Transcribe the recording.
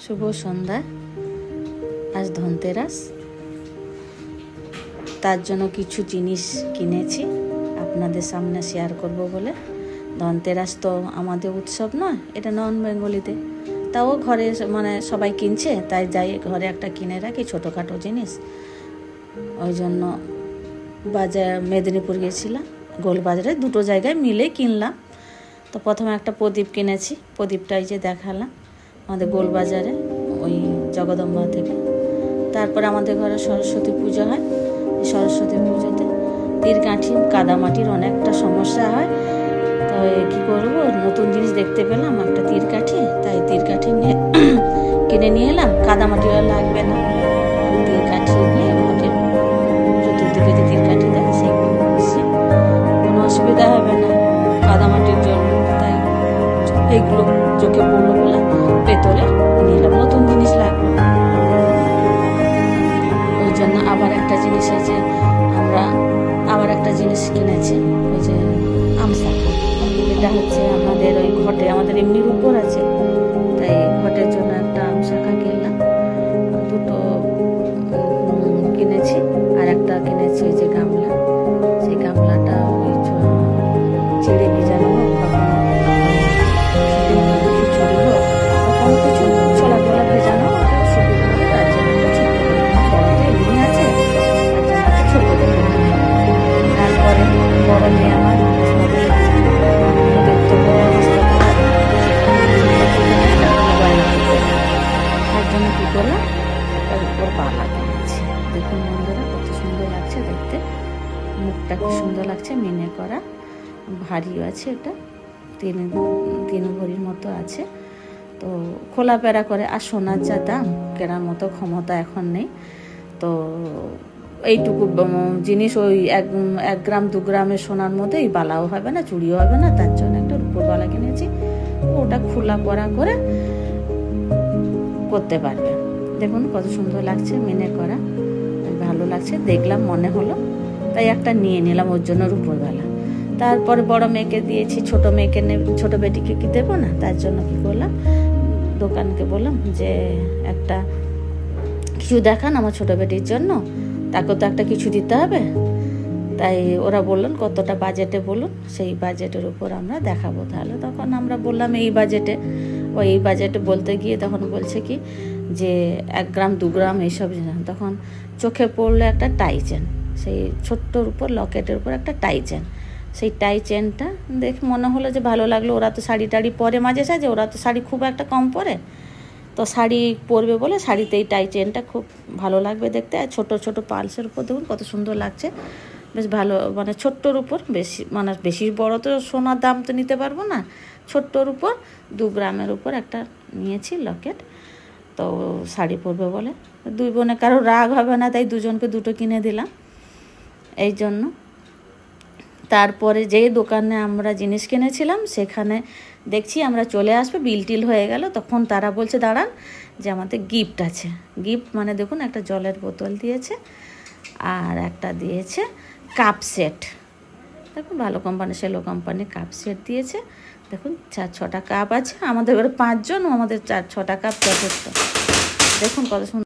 শুভ সন্ধ্যা। আজ ধনতেরাস, তার জন্য কিছু জিনিস কিনেছি আপনাদের সামনে শেয়ার করব বলে। ধনতেরাস তো আমাদের উৎসব নয়, এটা নন বেঙ্গলিতে, তাও ঘরে মানে সবাই কিনছে, তাই যাই ঘরে একটা কিনে রাখি ছোটোখাটো জিনিস। ওই জন্য বাজার মেদিনীপুর গেছিলাম, গোলবাজারে দুটো জায়গায় মিলে কিনলাম। তো প্রথমে একটা প্রদীপ কিনেছি, প্রদীপটাই যে দেখালাম আমাদের গোলবাজারে ওই জগদম্বা থেকে। তারপরে আমাদের ঘরে সরস্বতী পুজো হয়, সরস্বতী পুজোতে তীরকাঠি কাদামাটির অনেকটা সমস্যা হয়, তো কী করবো, নতুন জিনিস দেখতে পেলাম একটা তীরকাঠি, তাই তীরকাঠি কিনে নিয়ে এলাম। কাদামাটিও লাগবে না, তীরকাঠি নিয়ে ঘটের চতুর্দিকে যে তীরকাঠি দেয় সেগুলো বসে কোনো অসুবিধা হবে না কাদামাটির জন্য। তাই এইগুলো চোখে পড়লো বলে পেতলের নিলাম, নতুন জিনিস লাগবে। ওই জন্য আবার একটা জিনিস আছে, আমরা আবার একটা জিনিস কিনেছি, ওই যে আমশাখা। এটা হচ্ছে আমাদের ওই ঘটে, আমাদের এমনির উপর আছে, তাই ঘটের জন্য একটা আমশাখা কিনলাম। দুটো কিনেছি, আর একটা কিনেছি ওই যে গামলা, সেই গামলাটা ওই চিড়ে ভিজানো হোক, খিচুড়ি হোক, কোনো কিছু ছোলা টোলা ভেজানো সুবিধা হবে, তার জন্য এমনি আছে, তার জন্য ছোট দেখে। তারপরে বড় মেয়ে আমার তার জন্য কী করলাম, তার উপর পালা কিনেছি। দেখুন বন্ধুরা, কত সুন্দর লাগছে দেখতে, মুখটা কি সুন্দর লাগছে, মিনে করা, ভারীও আছে, এটা তিন ভরির মতো আছে। তো খোলাপেরা করে, আর সোনার যা দাম, কেনার মতো ক্ষমতা এখন নেই। তো এইটুকু জিনিস ওই 1 গ্রাম 2 গ্রামের সোনার মধ্যে এই বালাও হবে না, চুড়িও হবে না, তার জন্য একটা রূপোর বালা কিনেছি। ওটা খোলা পরা করে করতে পারবে। দেখুন কত সুন্দর লাগছে, মিনে করা, ভালো লাগছে, দেখলাম মনে হলো, তাই একটা নিয়ে নিলাম ওর জন্য রূপোর বালা। তারপরে বড় মেয়েকে দিয়েছি, ছোট মেয়েকে ছোট বেটিকে কি দেবো না, তার জন্য কি করলাম, দোকানকে বললাম যে একটা কিছু দেখান আমার ছোট বেটির জন্য, তাকে তো একটা কিছু দিতে হবে। তাই ওরা বললেন কতটা বাজেটে বলুন, সেই বাজেটের উপর আমরা দেখাবো। তাহলে তখন আমরা বললাম এই বাজেটে। ওই এই বাজেটে বলতে গিয়ে তখন বলছে কি যে 1 গ্রাম 2 গ্রাম এইসব, তখন চোখে পড়লো একটা টাই চেন, সেই ছোট্টর উপর লকেটের উপর একটা টাই চেন। সেই টাই চেনটা দেখে মনে হলো যে ভালো লাগলো। ওরা তো শাড়ি টাড়ি পরে মাঝে সাঝে, ওরা তো শাড়ি খুব একটা কম পরে, তো শাড়ি পরবে বলে শাড়িতে এই টাই চেনটা খুব ভালো লাগবে দেখতে। আর ছোটো ছোটো পালসের উপর দেখুন কত সুন্দর লাগছে, বেশ ভালো, মানে ছোট্টর উপর, বেশি মানে বেশি বড় তো সোনার দাম তো নিতে পারবো না, ছোট্টর উপর 2 গ্রামের উপর একটা নিয়েছি লকেট। তো শাড়ি পরবে বলে, 2 বোনে কারো রাগ হবে না, তাই দুজনকে দুটো কিনে দিলাম এই জন্য। তারপরে যেই দোকানে আমরা জিনিস কিনেছিলাম সেখানে দেখছি আমরা চলে আসবে, বিল টিল হয়ে গেল, তখন তারা বলছে দাঁড়ান যে আমাদের গিফট আছে। গিফট মানে দেখুন একটা জলের বোতল দিয়েছে, আর একটা দিয়েছে কাপ সেট। দেখুন ভালো কোম্পানি, সেলো কোম্পানির কাপ সেট দিয়েছে। দেখুন 4-6টা কাপ আছে, আমাদের ঘরে 5 জন, আমাদের 4-6টা কাপ যথেষ্ট। দেখুন কত সুন্দর।